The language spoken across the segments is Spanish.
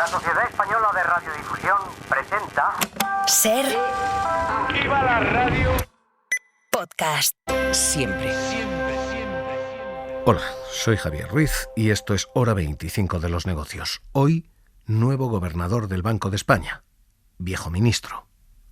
La Sociedad Española de Radiodifusión presenta... Ser... ¡Viva la radio! Podcast. Siempre. Hola, soy Javier Ruiz y esto es Hora 25 de los negocios. Hoy, nuevo gobernador del Banco de España. Viejo ministro.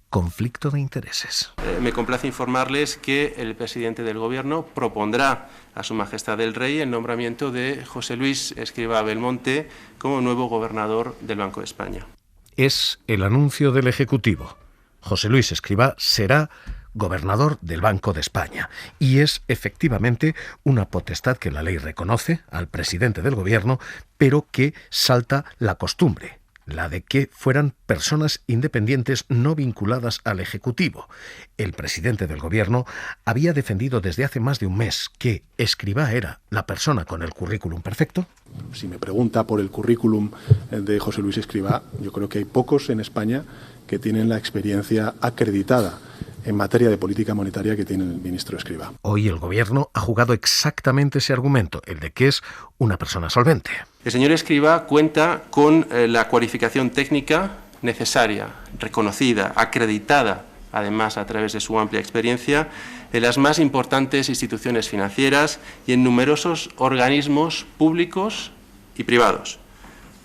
Conflicto de intereses. Me complace informarles que el presidente del Gobierno propondrá a Su Majestad el Rey el nombramiento de José Luis Escrivá Belmonte como nuevo gobernador del Banco de España. Es el anuncio del Ejecutivo. José Luis Escrivá será gobernador del Banco de España y es efectivamente una potestad que la ley reconoce al presidente del Gobierno, pero que salta la costumbre, la de que fueran personas independientes no vinculadas al Ejecutivo. El presidente del Gobierno había defendido desde hace más de un mes que Escrivá era la persona con el currículum perfecto. Si me pregunta por el currículum de José Luis Escrivá, yo creo que hay pocos en España que tienen la experiencia acreditada en materia de política monetaria que tiene el ministro Escrivá. Hoy el Gobierno ha jugado exactamente ese argumento, el de que es una persona solvente. El señor Escrivá cuenta con la cualificación técnica necesaria, reconocida, acreditada, además a través de su amplia experiencia, en las más importantes instituciones financieras y en numerosos organismos públicos y privados.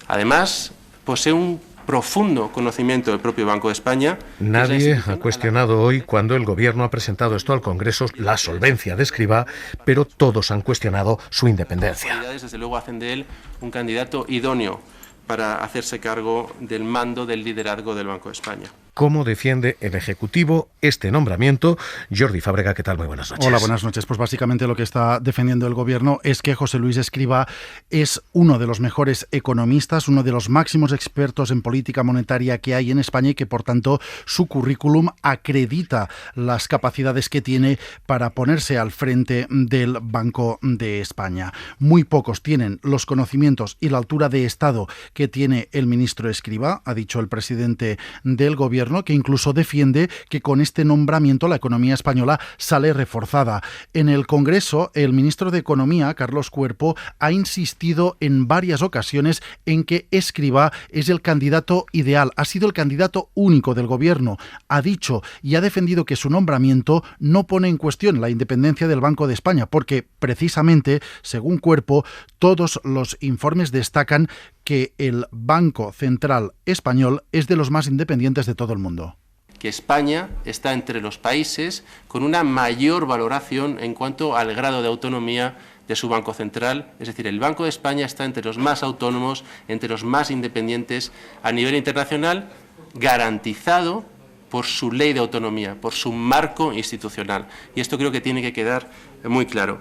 Además, posee un profundo conocimiento del propio Banco de España. Nadie ha cuestionado hoy, cuando el Gobierno ha presentado esto al Congreso, la solvencia de Escrivá, pero todos han cuestionado su independencia. Las autoridades, desde luego, hacen de él un candidato idóneo para hacerse cargo del mando del liderazgo del Banco de España. ¿Cómo defiende el Ejecutivo este nombramiento? Jordi Fábrega, ¿qué tal? Muy buenas noches. Hola, buenas noches. Pues básicamente lo que está defendiendo el Gobierno es que José Luis Escrivá es uno de los mejores economistas, uno de los máximos expertos en política monetaria que hay en España y que, por tanto, su currículum acredita las capacidades que tiene para ponerse al frente del Banco de España. Muy pocos tienen los conocimientos y la altura de Estado que tiene el ministro Escrivá, ha dicho el presidente del Gobierno, que incluso defiende que con este nombramiento la economía española sale reforzada. En el Congreso, el ministro de Economía, Carlos Cuerpo, ha insistido en varias ocasiones en que Escrivá es el candidato ideal, ha sido el candidato único del Gobierno. Ha dicho y ha defendido que su nombramiento no pone en cuestión la independencia del Banco de España, porque precisamente, según Cuerpo, todos los informes destacan que el Banco Central Español es de los más independientes de todo el mundo. Que España está entre los países con una mayor valoración en cuanto al grado de autonomía de su Banco Central, es decir, el Banco de España está entre los más autónomos, entre los más independientes a nivel internacional, garantizado por su ley de autonomía, por su marco institucional. Y esto creo que tiene que quedar muy claro.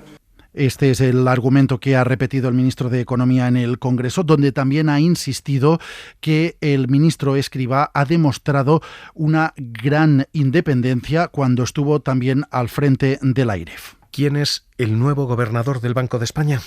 Este es el argumento que ha repetido el ministro de Economía en el Congreso, donde también ha insistido que el ministro Escrivá ha demostrado una gran independencia cuando estuvo también al frente del AIREF. ¿Quién es el nuevo gobernador del Banco de España?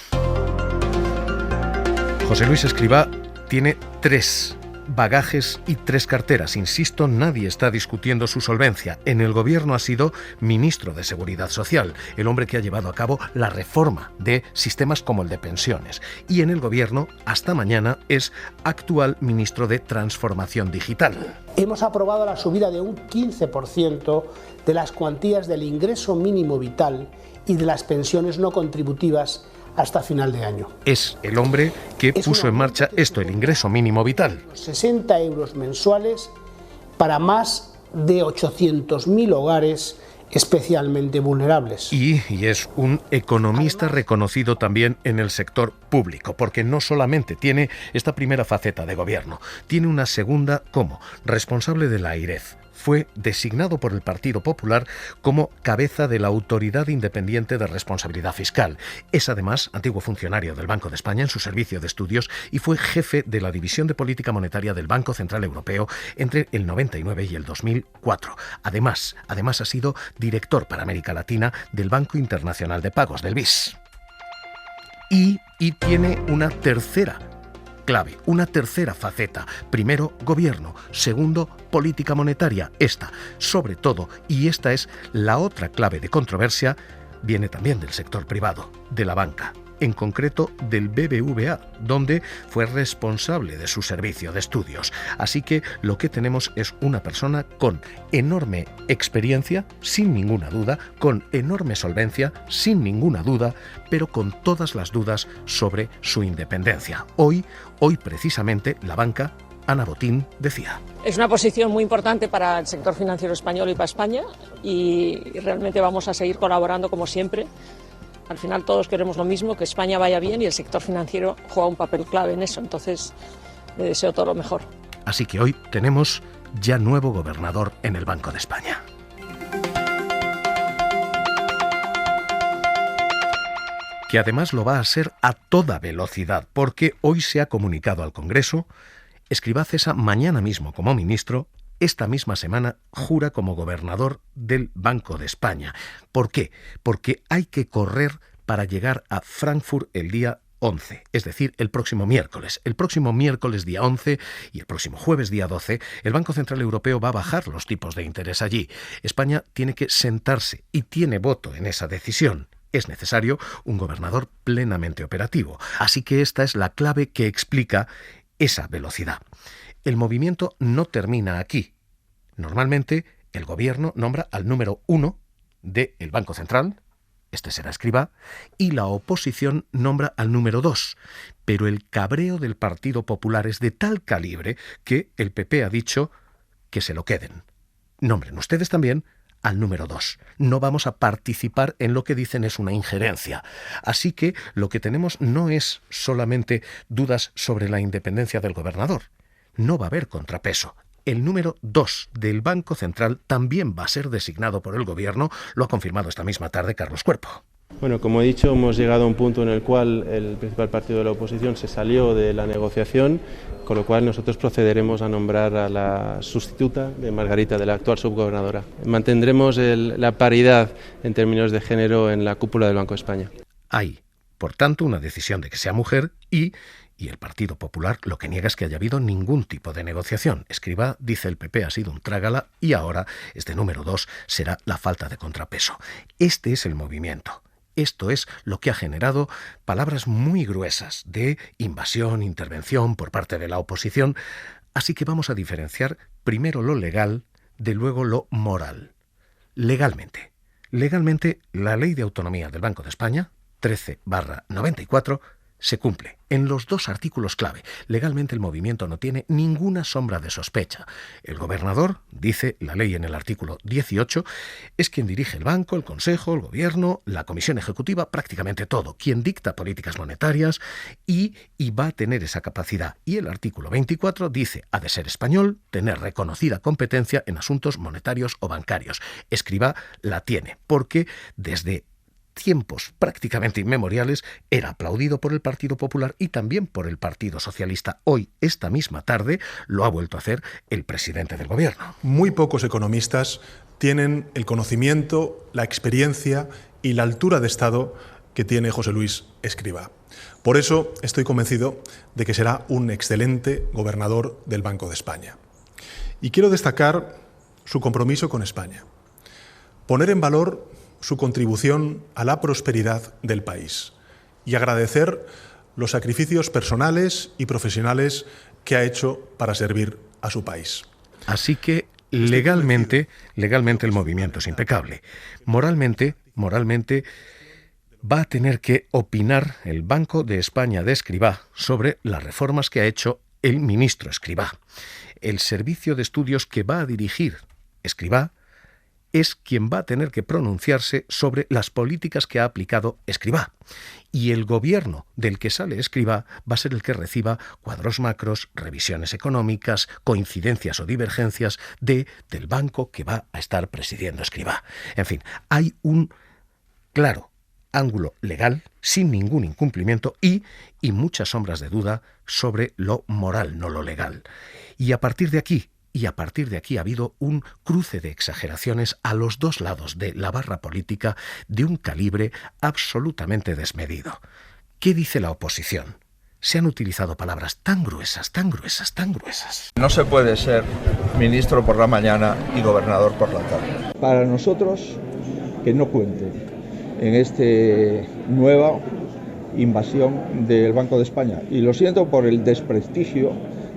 José Luis Escrivá tiene 3 bagajes y 3 carteras. Insisto, nadie está discutiendo su solvencia. En el Gobierno ha sido ministro de Seguridad Social, el hombre que ha llevado a cabo la reforma de sistemas como el de pensiones. Y en el Gobierno, hasta mañana, es actual ministro de Transformación Digital. Hemos aprobado la subida de un 15% de las cuantías del ingreso mínimo vital y de las pensiones no contributivas hasta final de año. Es el hombre que puso en marcha esto, el ingreso mínimo vital. 60 euros mensuales para más de 800.000 hogares especialmente vulnerables. Y es un economista reconocido también en el sector público, porque no solamente tiene esta primera faceta de gobierno, tiene una segunda como responsable de la AIREF. Fue designado por el Partido Popular como cabeza de la Autoridad Independiente de Responsabilidad Fiscal. Es además antiguo funcionario del Banco de España en su servicio de estudios y fue jefe de la División de Política Monetaria del Banco Central Europeo entre el 99 y el 2004. Además ha sido director para América Latina del Banco Internacional de Pagos, del BIS. Y tiene una tercera clave, una tercera faceta. Primero, gobierno. Segundo, política monetaria. Esta, sobre todo, y esta es la otra clave de controversia, viene también del sector privado, de la banca. en concreto del BBVA, donde fue responsable de su servicio de estudios. Así que lo que tenemos es una persona con enorme experiencia, sin ninguna duda, con enorme solvencia, sin ninguna duda, pero con todas las dudas sobre su independencia. Hoy precisamente la banca, Ana Botín, decía: es una posición muy importante para el sector financiero español y para España, y realmente vamos a seguir colaborando como siempre. Al final todos queremos lo mismo, que España vaya bien, y el sector financiero juega un papel clave en eso, entonces le deseo todo lo mejor. Así que hoy tenemos ya nuevo gobernador en el Banco de España. Que además lo va a ser a toda velocidad, porque hoy se ha comunicado al Congreso: Escrivá cesa mañana mismo como ministro, esta misma semana jura como gobernador del Banco de España. ¿Por qué? Porque hay que correr para llegar a Frankfurt el día 11, es decir, el próximo miércoles. El próximo miércoles día 11 y el próximo jueves día 12, el Banco Central Europeo va a bajar los tipos de interés allí. España tiene que sentarse y tiene voto en esa decisión. Es necesario un gobernador plenamente operativo. Así que esta es la clave que explica esa velocidad. El movimiento no termina aquí. Normalmente el gobierno nombra al número 1 del Banco Central, este será Escrivá, y la oposición nombra al número 2. Pero el cabreo del Partido Popular es de tal calibre que el PP ha dicho que se lo queden. Nombren ustedes también al número 2. No vamos a participar en lo que dicen es una injerencia. Así que lo que tenemos no es solamente dudas sobre la independencia del gobernador. No va a haber contrapeso. El número 2 del Banco Central también va a ser designado por el Gobierno, lo ha confirmado esta misma tarde Carlos Cuerpo. Bueno, como he dicho, hemos llegado a un punto en el cual el principal partido de la oposición se salió de la negociación, con lo cual nosotros procederemos a nombrar a la sustituta de Margarita, de la actual subgobernadora. Mantendremos la paridad en términos de género en la cúpula del Banco de España. Hay, por tanto, una decisión de que sea mujer y el Partido Popular lo que niega es que haya habido ningún tipo de negociación. Escrivá dice el PP ha sido un trágala y ahora este número 2 será la falta de contrapeso. Este es el movimiento. Esto es lo que ha generado palabras muy gruesas de invasión, intervención por parte de la oposición. Así que vamos a diferenciar primero lo legal de luego lo moral. Legalmente, la Ley de Autonomía del Banco de España, 13/94, se cumple en los dos artículos clave. Legalmente el movimiento no tiene ninguna sombra de sospecha. El gobernador, dice la ley en el artículo 18, es quien dirige el banco, el consejo, el gobierno, la comisión ejecutiva, prácticamente todo, quien dicta políticas monetarias y va a tener esa capacidad. Y el artículo 24 dice, ha de ser español, tener reconocida competencia en asuntos monetarios o bancarios. Escrivá la tiene, porque desde tiempos prácticamente inmemoriales era aplaudido por el Partido Popular y también por el Partido Socialista. Hoy, esta misma tarde, lo ha vuelto a hacer el presidente del Gobierno. Muy pocos economistas tienen el conocimiento, la experiencia y la altura de Estado que tiene José Luis Escrivá. Por eso estoy convencido de que será un excelente gobernador del Banco de España. Y quiero destacar su compromiso con España, poner en valor su contribución a la prosperidad del país y agradecer los sacrificios personales y profesionales que ha hecho para servir a su país. Así que legalmente el movimiento es impecable. Moralmente va a tener que opinar el Banco de España de Escrivá sobre las reformas que ha hecho el ministro Escrivá. El servicio de estudios que va a dirigir Escrivá es quien va a tener que pronunciarse sobre las políticas que ha aplicado Escrivá. Y el gobierno del que sale Escrivá va a ser el que reciba cuadros macros, revisiones económicas, coincidencias o divergencias del banco que va a estar presidiendo Escrivá. En fin, hay un claro ángulo legal, sin ningún incumplimiento y muchas sombras de duda sobre lo moral, no lo legal. Y a partir de aquí ha habido un cruce de exageraciones a los dos lados de la barra política de un calibre absolutamente desmedido. ¿Qué dice la oposición? Se han utilizado palabras tan gruesas. No se puede ser ministro por la mañana y gobernador por la tarde. Para nosotros, que no cuente en este nuevo invasión del Banco de España. Y lo siento por el desprestigio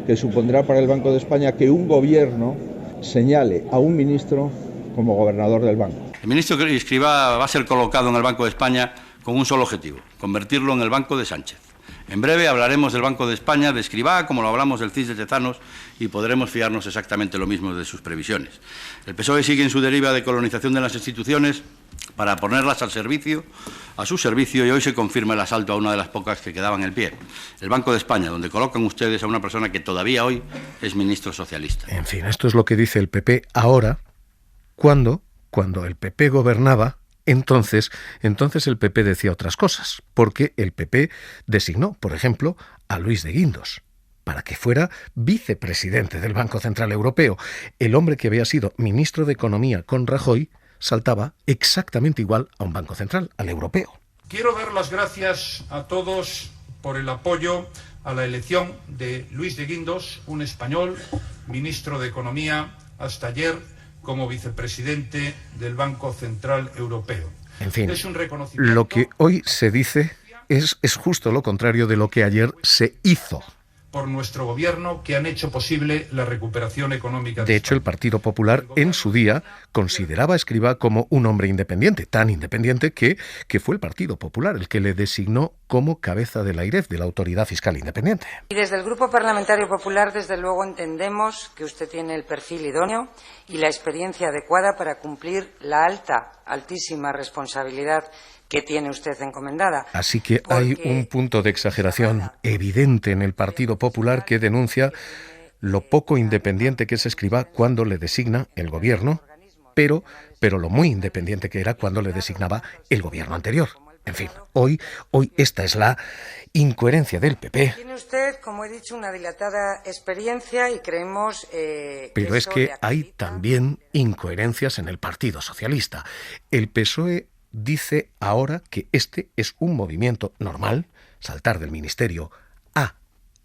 que supondrá para el Banco de España que un gobierno señale a un ministro como gobernador del banco. El ministro Escrivá va a ser colocado en el Banco de España con un solo objetivo: convertirlo en el Banco de Sánchez. En breve hablaremos del Banco de España de Escrivá, como lo hablamos del CIS de Tezanos, y podremos fiarnos exactamente lo mismo de sus previsiones. El PSOE sigue en su deriva de colonización de las instituciones para ponerlas a su servicio, y hoy se confirma el asalto a una de las pocas que quedaban en pie, el Banco de España, donde colocan ustedes a una persona que todavía hoy es ministro socialista. En fin, esto es lo que dice el PP ahora, cuando el PP gobernaba. Entonces el PP decía otras cosas, porque el PP designó, por ejemplo, a Luis de Guindos para que fuera vicepresidente del Banco Central Europeo. El hombre que había sido ministro de Economía con Rajoy saltaba exactamente igual a un Banco Central, al europeo. Quiero dar las gracias a todos por el apoyo a la elección de Luis de Guindos, un español, ministro de Economía hasta ayer, como vicepresidente del Banco Central Europeo. En fin, es un reconocimiento. Lo que hoy se dice es justo lo contrario de lo que ayer se hizo. Por nuestro gobierno, que han hecho posible la recuperación económica. De hecho, el Partido Popular en su día consideraba a Escrivá como un hombre independiente, tan independiente que fue el Partido Popular el que le designó como cabeza de la AIREF, de la Autoridad Fiscal Independiente. Y desde el Grupo Parlamentario Popular, desde luego, entendemos que usted tiene el perfil idóneo y la experiencia adecuada para cumplir la altísima responsabilidad que tiene usted encomendada. Así que hay un punto de exageración evidente en el Partido Popular que denuncia lo poco independiente que es Escrivá cuando le designa el gobierno, pero lo muy independiente que era cuando le designaba el gobierno anterior. En fin, hoy esta es la incoherencia del PP. Tiene usted, como he dicho, una dilatada experiencia y creemos pero es que hay también incoherencias en el Partido Socialista. El PSOE dice ahora que este es un movimiento normal, saltar del ministerio a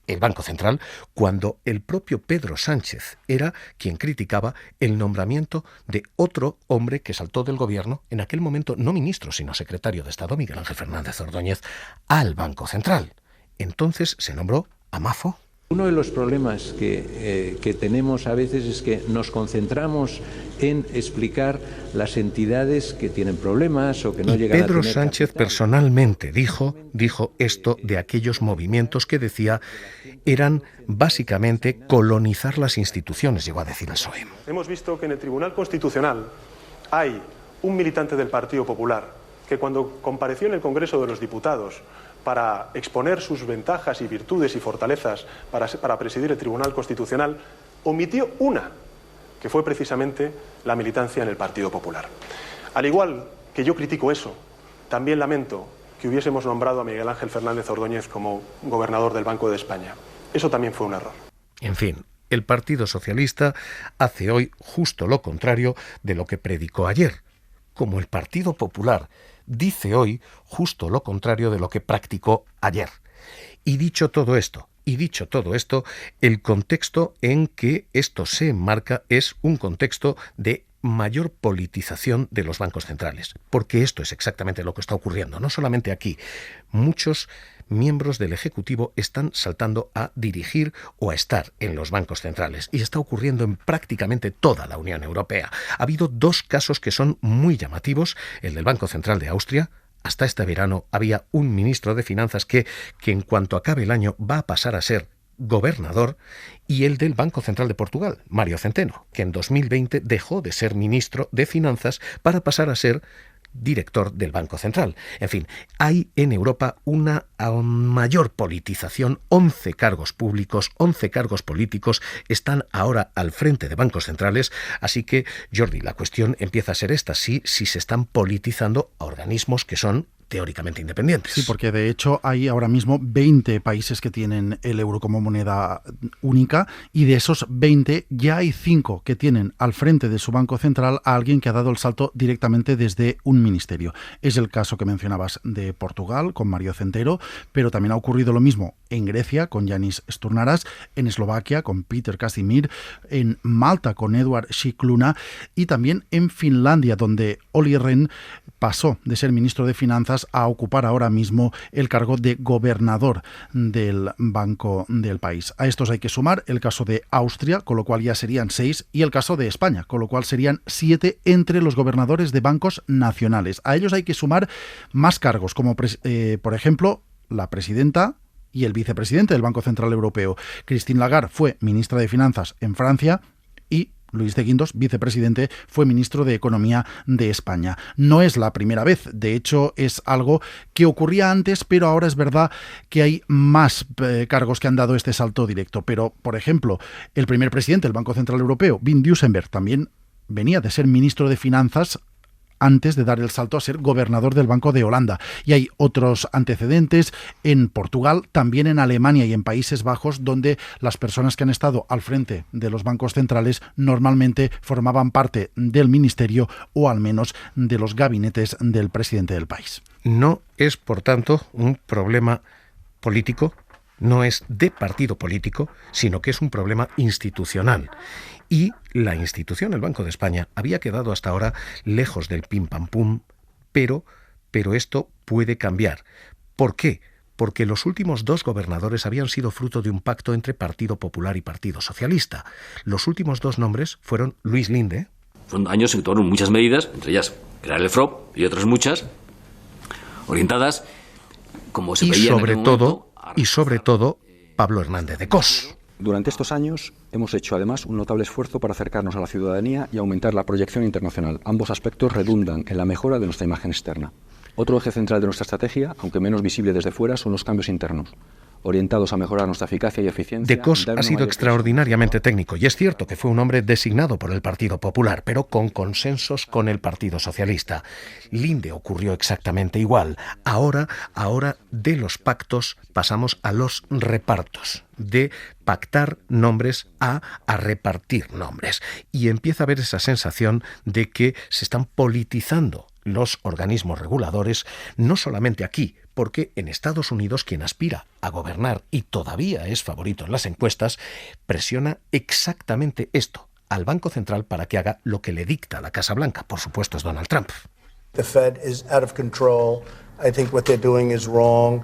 el Banco Central, cuando el propio Pedro Sánchez era quien criticaba el nombramiento de otro hombre que saltó del gobierno, en aquel momento no ministro, sino secretario de Estado, Miguel Ángel Fernández Ordóñez, al Banco Central. Entonces se nombró a Mafo. Uno de los problemas que tenemos a veces es que nos concentramos en explicar las entidades que tienen problemas o que no llegan a tener Pedro Sánchez capital. Personalmente dijo esto de aquellos movimientos que decía eran básicamente colonizar las instituciones, llegó a decir el PSOE. Hemos visto que en el Tribunal Constitucional hay un militante del Partido Popular que cuando compareció en el Congreso de los Diputados para exponer sus ventajas y virtudes y fortalezas para presidir el Tribunal Constitucional, omitió una, que fue precisamente la militancia en el Partido Popular. Al igual que yo critico eso, también lamento que hubiésemos nombrado a Miguel Ángel Fernández Ordóñez como gobernador del Banco de España. Eso también fue un error. En fin, el Partido Socialista hace hoy justo lo contrario de lo que predicó ayer, como el Partido Popular dice hoy justo lo contrario de lo que practicó ayer. Y dicho todo esto, el contexto en que esto se enmarca es un contexto de mayor politización de los bancos centrales, porque esto es exactamente lo que está ocurriendo, no solamente aquí. Muchos miembros del Ejecutivo están saltando a dirigir o a estar en los bancos centrales, y está ocurriendo en prácticamente toda la Unión Europea. Ha habido dos casos que son muy llamativos: el del Banco Central de Austria. Hasta este verano había un ministro de Finanzas que en cuanto acabe el año va a pasar a ser gobernador, y el del Banco Central de Portugal, Mário Centeno, que en 2020 dejó de ser ministro de Finanzas para pasar a ser director del Banco Central. En fin, hay en Europa una mayor politización. 11 cargos públicos, 11 cargos políticos están ahora al frente de bancos centrales. Así que, Jordi, la cuestión empieza a ser esta: si se están politizando a organismos que son teóricamente independientes. Sí, porque de hecho hay ahora mismo 20 países que tienen el euro como moneda única, y de esos 20 ya hay 5 que tienen al frente de su banco central a alguien que ha dado el salto directamente desde un ministerio. Es el caso que mencionabas de Portugal con Mário Centeno, pero también ha ocurrido lo mismo en Grecia con Yanis Sturnaras, en Eslovaquia con Peter Casimir, en Malta con Eduard Scicluna y también en Finlandia, donde Olli Rehn pasó de ser ministro de Finanzas Finanzas a ocupar ahora mismo el cargo de gobernador del Banco del país. A estos hay que sumar el caso de Austria, con lo cual ya serían 6, y el caso de España, con lo cual serían 7 entre los gobernadores de bancos nacionales. A ellos hay que sumar más cargos, como por ejemplo la presidenta y el vicepresidente del Banco Central Europeo. Christine Lagarde fue ministra de Finanzas en Francia y Luis de Guindos, vicepresidente, fue ministro de Economía de España. No es la primera vez, de hecho es algo que ocurría antes, pero ahora es verdad que hay más cargos que han dado este salto directo. Pero, por ejemplo, el primer presidente del Banco Central Europeo, Wim Duisenberg, también venía de ser ministro de Finanzas antes de dar el salto a ser gobernador del Banco de Holanda. Y hay otros antecedentes en Portugal, también en Alemania y en Países Bajos, donde las personas que han estado al frente de los bancos centrales normalmente formaban parte del ministerio o al menos de los gabinetes del presidente del país. No es, por tanto, un problema político, no es de partido político, sino que es un problema institucional. Y la institución, el Banco de España, había quedado hasta ahora lejos del pim pam pum, pero esto puede cambiar. ¿Por qué? Porque los últimos 2 gobernadores habían sido fruto de un pacto entre Partido Popular y Partido Socialista. Los últimos 2 nombres fueron Luis Linde. Son años en que tomaron muchas medidas, entre ellas crear el FROB y otras muchas, orientadas, como se veía y sobre todo, Pablo Hernández de Cos. Durante estos años hemos hecho además un notable esfuerzo para acercarnos a la ciudadanía y aumentar la proyección internacional. Ambos aspectos redundan en la mejora de nuestra imagen externa. Otro eje central de nuestra estrategia, aunque menos visible desde fuera, son los cambios internos, orientados a mejorar nuestra eficacia y eficiencia. De Cos ha sido extraordinariamente técnico y es cierto que fue un hombre designado por el Partido Popular, pero con consensos con el Partido Socialista. Linde ocurrió exactamente igual. Ahora de los pactos pasamos a los repartos, de pactar nombres a repartir nombres. Y empieza a haber esa sensación de que se están politizando los organismos reguladores, no solamente aquí, porque en Estados Unidos quien aspira a gobernar y todavía es favorito en las encuestas, presiona exactamente esto al Banco Central para que haga lo que le dicta la Casa Blanca. Por supuesto es Donald Trump. The Fed is out of control. I think what they're doing is wrong.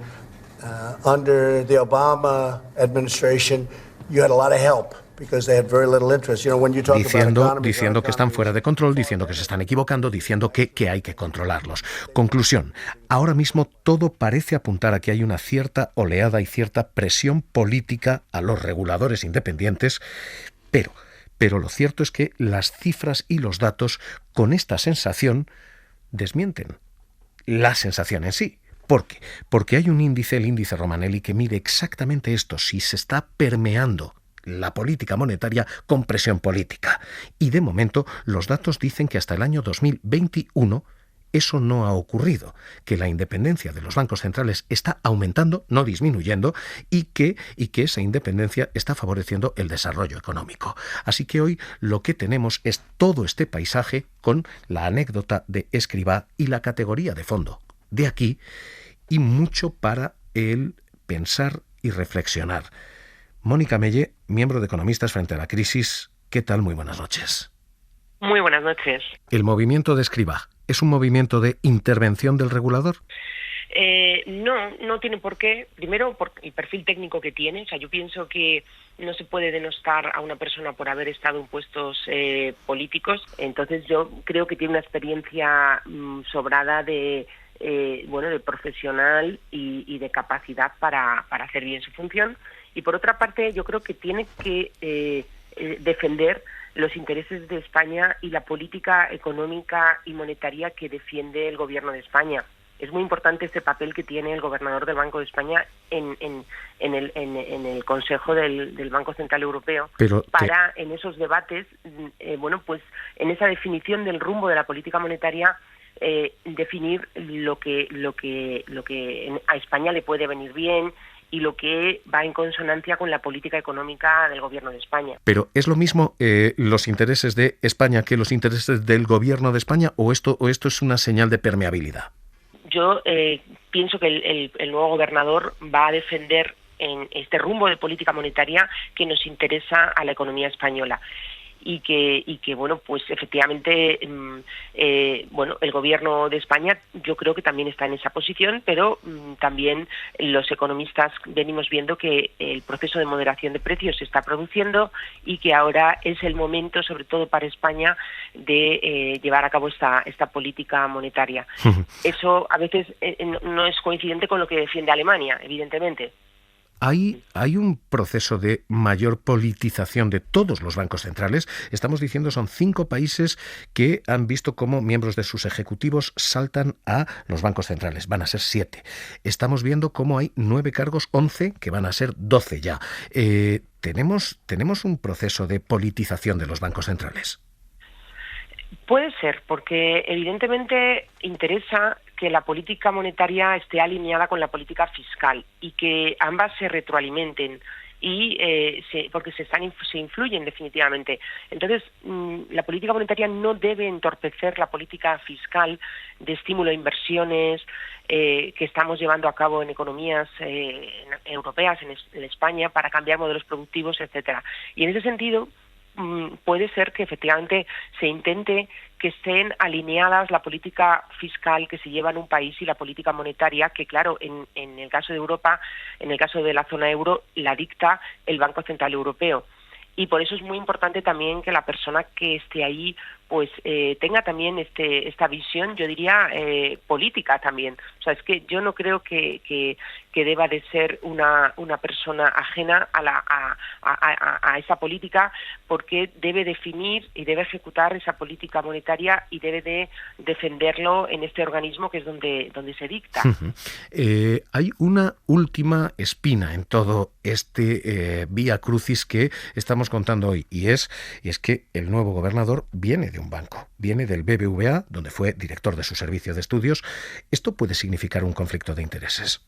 Under the Obama administration, you had a lot of help. Diciendo que están fuera de control, diciendo que se están equivocando, diciendo que hay que controlarlos. Conclusión, ahora mismo todo parece apuntar a que hay una cierta oleada y cierta presión política a los reguladores independientes, pero lo cierto es que las cifras y los datos con esta sensación desmienten la sensación en sí. ¿Por qué? Porque hay un índice, el índice Romanelli, que mide exactamente esto, si se está permeando la política monetaria con presión política. Y de momento los datos dicen que hasta el año 2021 eso no ha ocurrido, que la independencia de los bancos centrales está aumentando, no disminuyendo, y que esa independencia está favoreciendo el desarrollo económico. Así que hoy lo que tenemos es todo este paisaje con la anécdota de Escrivá y la categoría de fondo de aquí, y mucho para el pensar y reflexionar. Mónica Melle, miembro de Economistas frente a la crisis. ¿Qué tal? Muy buenas noches. Muy buenas noches. ¿El movimiento de Escrivá es un movimiento de intervención del regulador? No tiene por qué. Primero, por el perfil técnico que tiene. O sea, yo pienso que no se puede denostar a una persona por haber estado en puestos políticos. Entonces yo creo que tiene una experiencia sobrada de profesional y de capacidad para hacer bien su función. Y por otra parte, yo creo que tiene que defender los intereses de España y la política económica y monetaria que defiende el Gobierno de España. Es muy importante este papel que tiene el gobernador del Banco de España en el Consejo del Banco Central Europeo en esos debates, en esa definición del rumbo de la política monetaria, definir lo que a España le puede venir bien y lo que va en consonancia con la política económica del Gobierno de España. ¿Pero es lo mismo los intereses de España que los intereses del Gobierno de España o esto es una señal de permeabilidad? Yo pienso que el nuevo gobernador va a defender en este rumbo de política monetaria que nos interesa a la economía española. y que bueno, pues efectivamente el gobierno de España yo creo que también está en esa posición, pero también los economistas venimos viendo que el proceso de moderación de precios se está produciendo y que ahora es el momento, sobre todo para España, de llevar a cabo esta política monetaria. Eso a veces no es coincidente con lo que defiende Alemania, evidentemente. ¿Hay un proceso de mayor politización de todos los bancos centrales? Estamos diciendo son 5 países que han visto cómo miembros de sus ejecutivos saltan a los bancos centrales. Van a ser 7. Estamos viendo cómo hay 9 cargos, 11, que van a ser 12 ya. ¿Tenemos un proceso de politización de los bancos centrales? Puede ser, porque evidentemente interesa que la política monetaria esté alineada con la política fiscal y que ambas se retroalimenten y porque se influyen definitivamente. Entonces, la política monetaria no debe entorpecer la política fiscal de estímulo a inversiones que estamos llevando a cabo en economías europeas, en España, para cambiar modelos productivos, etcétera. Y en ese sentido, puede ser que efectivamente se intente que estén alineadas la política fiscal que se lleva en un país y la política monetaria, que claro, en el caso de Europa, en el caso de la zona euro, la dicta el Banco Central Europeo. Y por eso es muy importante también que la persona que esté ahí pues tenga también esta visión, yo diría, política también. O sea, es que yo no creo que deba de ser una persona ajena a esa política, porque debe definir y debe ejecutar esa política monetaria y debe de defenderlo en este organismo que es donde se dicta. Hay una última espina en todo este vía crucis que estamos contando hoy, y es que el nuevo gobernador viene de un banco, viene del BBVA, donde fue director de su servicio de estudios. ¿Esto puede significar un conflicto de intereses?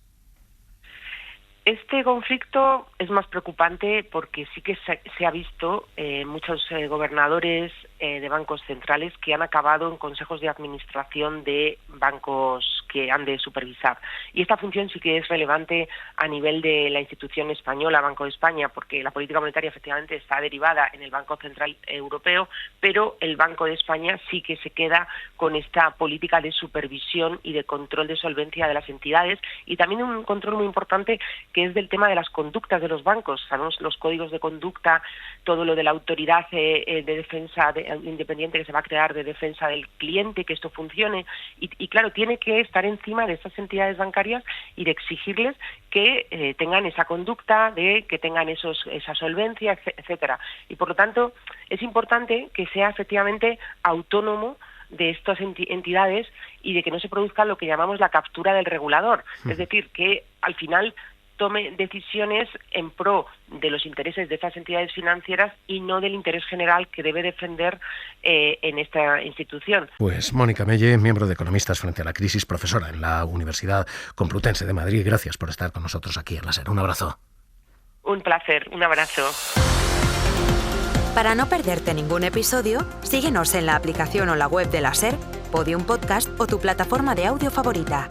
Este conflicto es más preocupante porque sí que se ha visto muchos gobernadores de bancos centrales que han acabado en consejos de administración de bancos que han de supervisar. Y esta función sí que es relevante a nivel de la institución española, Banco de España, porque la política monetaria efectivamente está derivada en el Banco Central Europeo, pero el Banco de España sí que se queda con esta política de supervisión y de control de solvencia de las entidades, y también un control muy importante que es del tema de las conductas de los bancos. Sabemos los códigos de conducta, todo lo de la autoridad de defensa independiente que se va a crear de defensa del cliente, que esto funcione, y claro, tiene que estar encima de estas entidades bancarias y de exigirles que tengan esa conducta, de que tengan esa solvencia, etcétera. Y por lo tanto es importante que sea efectivamente autónomo de estas entidades y de que no se produzca lo que llamamos la captura del regulador, es decir, que al final tome decisiones en pro de los intereses de estas entidades financieras y no del interés general que debe defender en esta institución. Pues Mónica Melle, miembro de Economistas frente a la Crisis, profesora en la Universidad Complutense de Madrid. Gracias por estar con nosotros aquí en La SER. Un abrazo. Un placer, un abrazo. Para no perderte ningún episodio, síguenos en la aplicación o la web de La SER, Podium Podcast o tu plataforma de audio favorita.